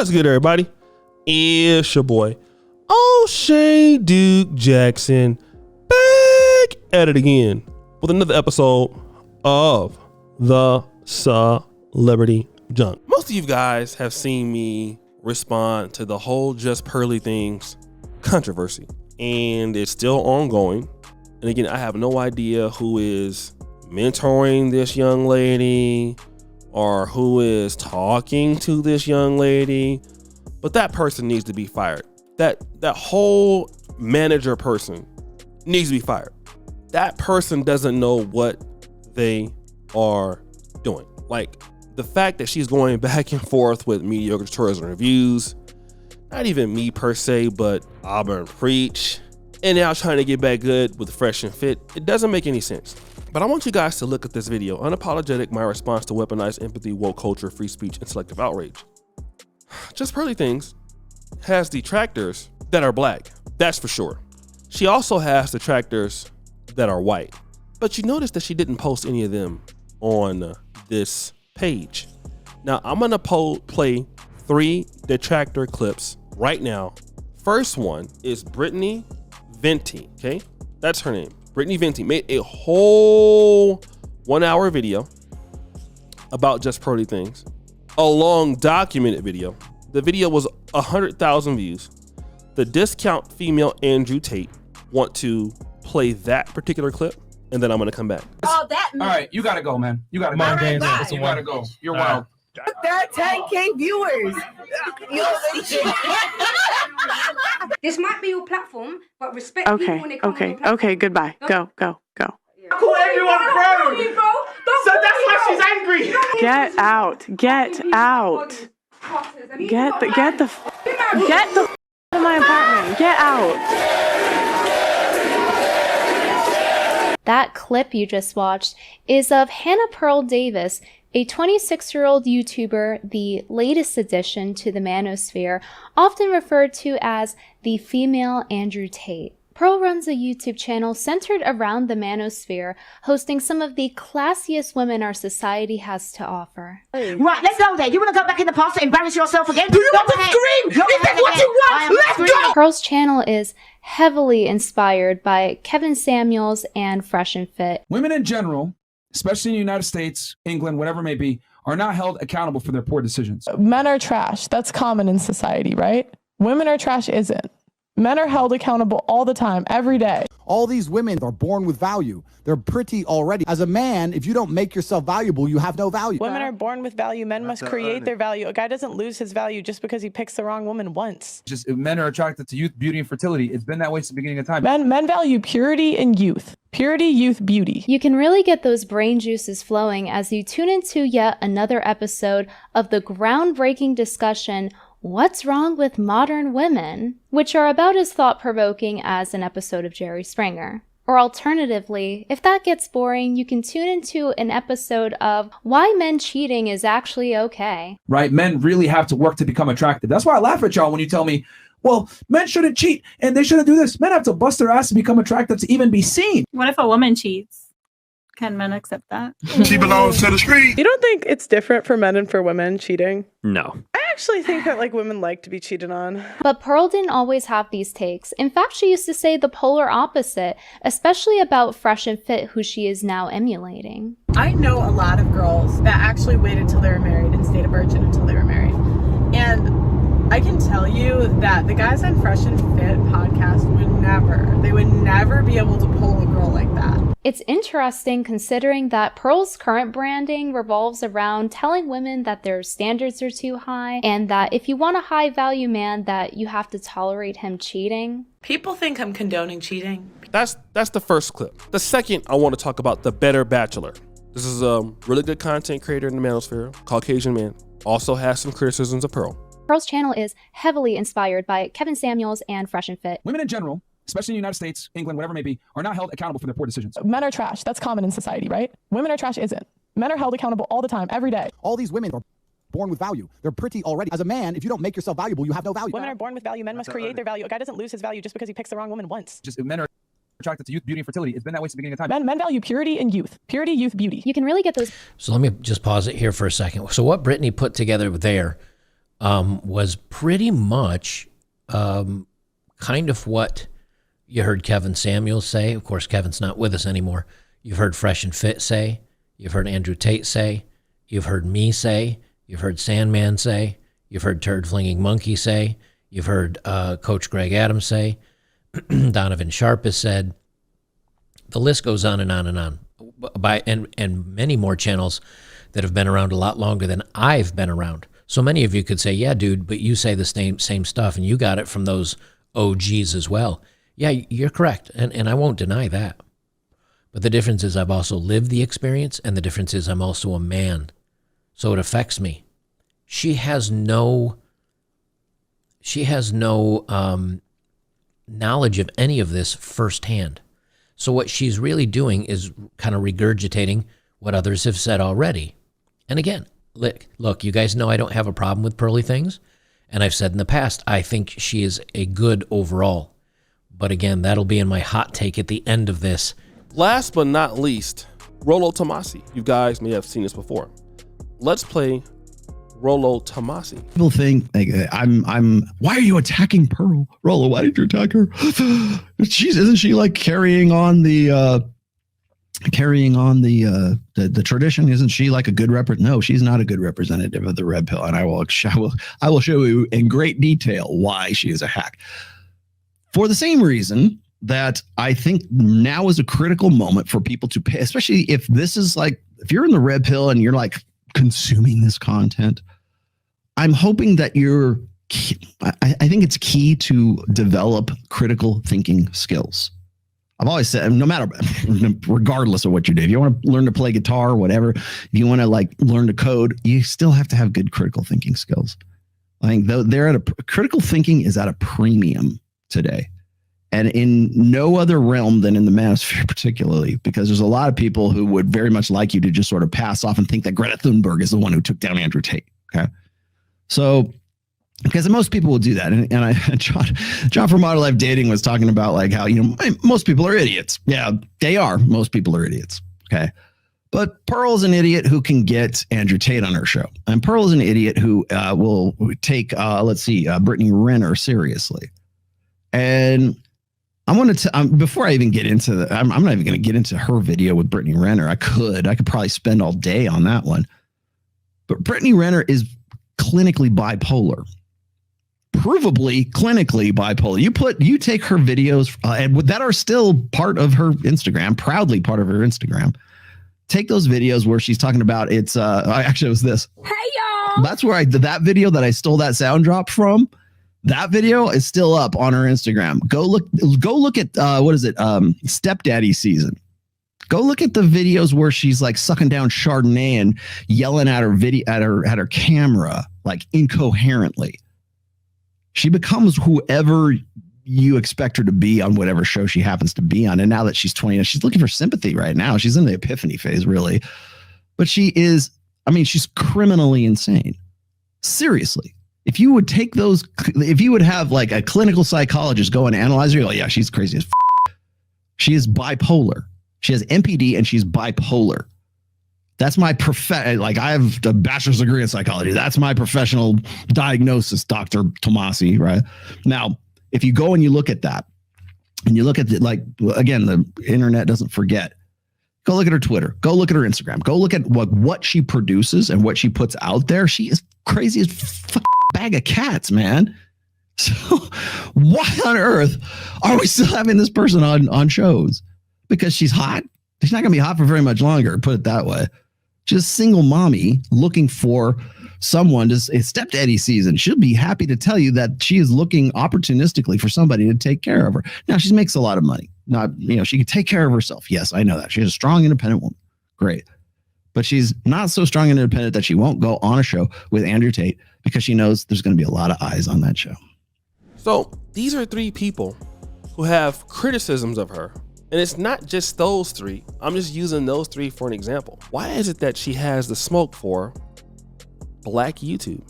What's good, everybody? It's your boy, O'Shea Duke Jackson, back at it again with another episode of the Celebrity Junk. Most of you guys have seen me respond to the whole Just Pearly Things controversy, and it's still ongoing. And again, I have no idea who is mentoring this young lady or who is talking to this young lady, but that person needs to be fired. That whole manager person needs to be fired. That person doesn't know what they are doing. Like, the fact that she's going back and forth with mediocre tutorials and reviews, not even me per se, but Auburn Preach, and now trying to get back good with Fresh and Fit, it doesn't make any sense. But I want you guys to look at this video, Unapologetic, my response to weaponized empathy, woke culture, free speech, and selective outrage. Just Pearly Things has detractors that are black, that's for sure. She also has detractors that are white. But you notice that she didn't post any of them on this page. Now, I'm gonna play 3 detractor clips right now. First one is Brittany Venti, okay? That's her name. Brittany Venti made a whole 1-hour video about Just Pearly Things, a long documented video. The video was 100,000 views. The discount female Andrew Tate want to play that particular clip, and then I'm gonna come back. Oh, that. All right, you gotta go, man. You gotta go. You gotta go. You're wild. There are 10K viewers. This might be your platform, but respect people when they come on your platform. Okay, goodbye. Go. Call everyone bro. So that's why she's angry. Get out. Get the out of my apartment. Get out. That clip you just watched is of Hannah Pearl Davis, a 26-year-old YouTuber, the latest addition to the Manosphere, often referred to as the female Andrew Tate. Pearl runs a YouTube channel centered around the Manosphere, hosting some of the classiest women our society has to offer. Right, let's go there. You want to go back in the past and embarrass yourself again? Do you want to scream? Is that what you want? Let's go! Pearl's channel is heavily inspired by Kevin Samuels and Fresh and Fit. Women in general, especially in the United States, England, whatever it may be, are not held accountable for their poor decisions. Men are trash. That's common in society, right? Women are trash isn't. Men are held accountable all the time, every day. All these women are born with value. They're pretty already. As a man, if you don't make yourself valuable, you have no value. Women are born with value. Men must create their value. A guy doesn't lose his value just because he picks the wrong woman once. Just men are attracted to youth, beauty, and fertility. It's been that way since the beginning of time. Men value purity and youth. Purity, youth, beauty. You can really get those brain juices flowing as you tune into yet another episode of the groundbreaking discussion, What's Wrong with Modern Women?, which are about as thought-provoking as an episode of Jerry Springer. Or alternatively, if that gets boring, you can tune into an episode of Why Men Cheating is Actually Okay. Right? Men really have to work to become attractive. That's why I laugh at y'all when you tell me, well, men shouldn't cheat and they shouldn't do this. Men have to bust their ass to become attractive to even be seen. What if a woman cheats? Can men accept that? She belongs to the street. You don't think it's different for men and for women cheating? No. I actually think that women like to be cheated on. But Pearl didn't always have these takes. In fact, she used to say the polar opposite, especially about Fresh and Fit, who she is now emulating. I know a lot of girls that actually waited till they were married and stayed a virgin until they were married. And I can tell you that the guys on Fresh and Fit podcast would never be able to pull a girl like that. It's interesting considering that Pearl's current branding revolves around telling women that their standards are too high and that if you want a high value man that you have to tolerate him cheating. People think I'm condoning cheating. That's the first clip. The second, I want to talk about The Better Bachelor. This is a really good content creator in the Manosphere, Caucasian man. Also has some criticisms of Pearl. Pearl's channel is heavily inspired by Kevin Samuels and Fresh and Fit. Women in general, especially in the United States, England, whatever it may be, are not held accountable for their poor decisions. Men are trash. That's common in society, right? Women are trash isn't. Men are held accountable all the time, every day. All these women are born with value. They're pretty already. As a man, if you don't make yourself valuable, you have no value. Women are born with value. Men must create their value. A guy doesn't lose his value just because he picks the wrong woman once. Just men are attracted to youth, beauty, and fertility. It's been that way since the beginning of time. Men value purity and youth. Purity, youth, beauty. You can really get those. So let me just pause it here for a second. So what Brittany put together there was pretty much kind of what you heard Kevin Samuels say. Of course, Kevin's not with us anymore. You've heard Fresh and Fit say. You've heard Andrew Tate say. You've heard me say. You've heard Sandman say. You've heard Turd Flinging Monkey say. You've heard Coach Greg Adams say. Donovan Sharp has said. The list goes on and on and on. And many more channels that have been around a lot longer than I've been around. So many of you could say, yeah, dude, but you say the same stuff, and you got it from those OGs as well. Yeah, you're correct, and I won't deny that. But the difference is I've also lived the experience, and the difference is I'm also a man. So it affects me. She has no knowledge of any of this firsthand. So what she's really doing is kind of regurgitating what others have said already. And again, look, you guys know I don't have a problem with Pearly Things. And I've said in the past, I think she is a good overall. But again, that'll be in my hot take at the end of this. Last but not least, Rolo Tomassi. You guys may have seen this before. Let's play Rolo Tomassi. People think like I'm why are you attacking Pearl? Rolo, why did you attack her? Isn't she like carrying on the tradition? Isn't she like a good No, she's not a good representative of the red pill, and I will show you in great detail why she is a hack. For the same reason that I think now is a critical moment for people to pay, especially if this is like, if you're in the red pill and you're like consuming this content, I'm hoping that I think it's key to develop critical thinking skills. I've always said, regardless of what you do, if you want to learn to play guitar or whatever, if you want to like learn to code, you still have to have good critical thinking skills. I think though critical thinking is at a premium today, and in no other realm than in the manosphere, particularly because there's a lot of people who would very much like you to just sort of pass off and think that Greta Thunberg is the one who took down Andrew Tate. Okay. So, because most people will do that. And John from Model Life Dating was talking about like how, most people are idiots. Yeah, they are. Most people are idiots. Okay. But Pearl's an idiot who can get Andrew Tate on her show. And Pearl is an idiot who will take, Brittany Renner seriously. And I wanted to, before I even get into I'm not even going to get into her video with Brittany Renner. I could probably spend all day on that one. But Brittany Renner is clinically bipolar. Provably clinically bipolar. You take her videos and that are still part of her Instagram, proudly part of her Instagram. Take those videos where she's talking about it was this. Hey y'all. That's where that video that I stole that sound drop from. That video is still up on her Instagram. Go look at Stepdaddy season. Go look at the videos where she's like sucking down Chardonnay and yelling at her camera like incoherently. She becomes whoever you expect her to be on whatever show she happens to be on. And now that she's 20, she's looking for sympathy right now. She's in the epiphany phase, really. But she's criminally insane. Seriously. If you would have like a clinical psychologist go and analyze her, you're like, yeah, she's crazy as f. She is bipolar. She has MPD and she's bipolar. That's my like I have a bachelor's degree in psychology. That's my professional diagnosis, Dr. Tomassi, right? Now, if you go and you look at that and you look at again, the internet doesn't forget. Go look at her Twitter. Go look at her Instagram. Go look at what she produces and what she puts out there. She is crazy as a bag of cats, man. So why on earth are we still having this person on shows? Because she's hot? She's not going to be hot for very much longer, put it that way. She's a single mommy looking for someone to stepdaddy season. She'll be happy to tell you that she is looking opportunistically for somebody to take care of her. Now she makes a lot of money. She can take care of herself. Yes, I know that. She's a strong, independent woman. Great. But she's not so strong and independent that she won't go on a show with Andrew Tate because she knows there's going to be a lot of eyes on that show. So these are three people who have criticisms of her. And it's not just those three. I'm just using those three for an example. Why is it that she has the smoke for Black YouTube?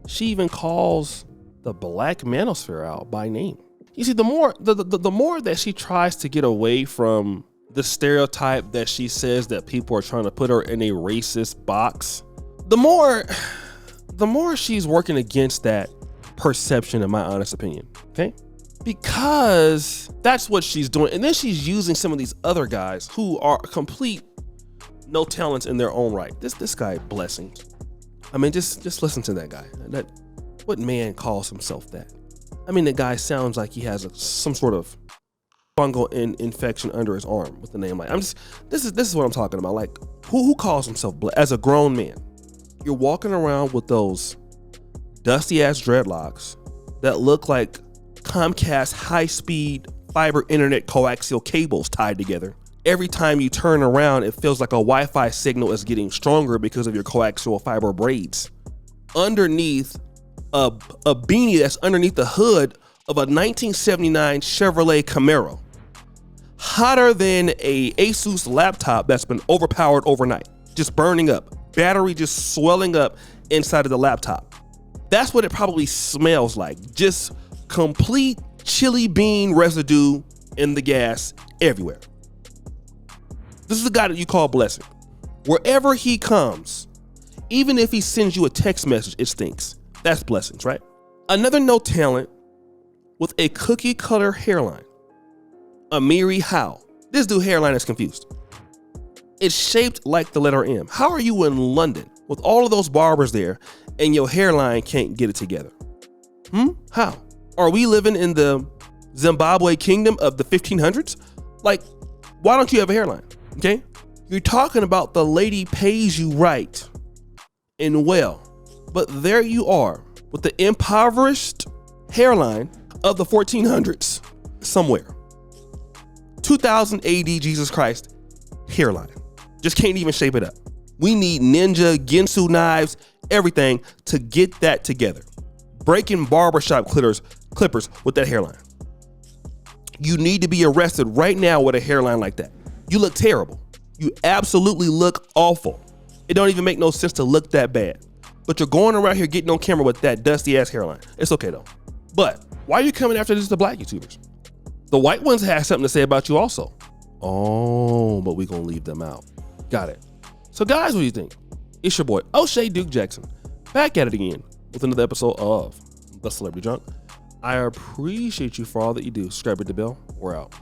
She even calls the Black Manosphere out by name. You see, the more that she tries to get away from the stereotype that she says that people are trying to put her in a racist box, the more the more she's working against that perception, in my honest opinion, okay? Because that's what she's doing. And then she's using some of these other guys who are complete no talents in their own right. This guy, Blessings. I mean, just listen to that guy. What man calls himself that? I mean, the guy sounds like he has some sort of fungal infection under his arm with the name like. This is what I'm talking about. Like, who calls himself as a grown man? You're walking around with those dusty ass dreadlocks that look like Comcast high-speed fiber internet coaxial cables tied together. Every time you turn around, it feels like a Wi-Fi signal is getting stronger because of your coaxial fiber braids. Underneath a beanie that's underneath the hood of a 1979 Chevrolet Camaro. Hotter than a Asus laptop that's been overpowered overnight. Just burning up. Battery just swelling up inside of the laptop. That's what it probably smells like. Just complete chili bean residue in the gas everywhere. This is the guy that you call Blessing. Wherever he comes, even if he sends you a text message, it stinks. That's Blessings, right? Another no talent with a cookie cutter hairline. Amiri Howe. This dude hairline is confused. It's shaped like the letter M. How are you in London with all of those barbers there and your hairline can't get it together? How? Are we living in the Zimbabwe kingdom of the 1500s? Like, why don't you have a hairline? Okay? You're talking about the lady pays you right and well, but there you are with the impoverished hairline of the 1400s somewhere. 2000 AD, Jesus Christ, hairline. Just can't even shape it up. We need ninja, Ginsu knives, everything to get that together. Breaking barbershop clippers with that hairline. You need to be arrested right now with a hairline like that. You look terrible. You absolutely look awful. It don't even make no sense to look that bad. But you're going around here getting on camera with that dusty ass hairline. It's okay though. But why are you coming after this to black YouTubers? The white ones have something to say about you also. Oh, but we gonna leave them out. Got it. So guys, what do you think? It's your boy, O'Shea Duke Jackson, back at it again with another episode of The Celebrity Drunk. I appreciate you for all that you do. Subscribe to the bell. We're out.